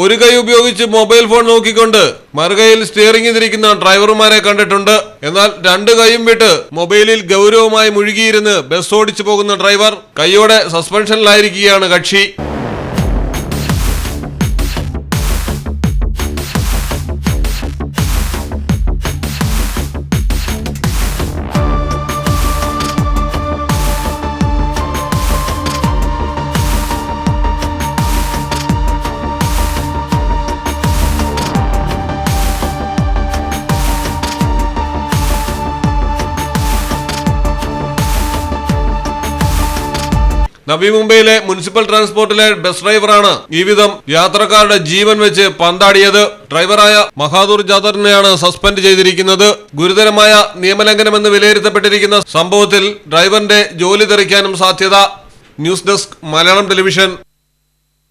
ഒരു കൈ ഉപയോഗിച്ച് മൊബൈൽ ഫോൺ നോക്കിക്കൊണ്ട് മറുകൈയിൽ സ്റ്റിയറിംഗ് തിരിക്കുന്ന ഡ്രൈവർമാരെ കണ്ടിട്ടുണ്ട്. എന്നാൽ രണ്ട് കൈയും വിട്ട് മൊബൈലിൽ ഗൗരവമായി മുഴുകിയിരുന്ന് ബസ് ഓടിച്ചു പോകുന്ന ഡ്രൈവർ കൈയോടെ സസ്പെൻഷനിലായിരിക്കുകയാണ് കക്ഷി. നവി മുംബൈയിലെ മുനിസിപ്പൽ ട്രാൻസ്പോർട്ടിലെ ബസ് ഡ്രൈവറാണ് ഈ വിധം യാത്രക്കാരുടെ ജീവൻ വെച്ച് പന്താടിയത്. ഡ്രൈവറായ മഹാദൂർ ജാദറിനെയാണ് സസ്പെൻഡ് ചെയ്തിരിക്കുന്നത്. ഗുരുതരമായ നിയമലംഘനമെന്ന് വിലയിരുത്തപ്പെട്ടിരിക്കുന്ന സംഭവത്തിൽ ഡ്രൈവറിന്റെ ജോലി തെറിക്കാനും സാധ്യത. News desk, Malayalam television.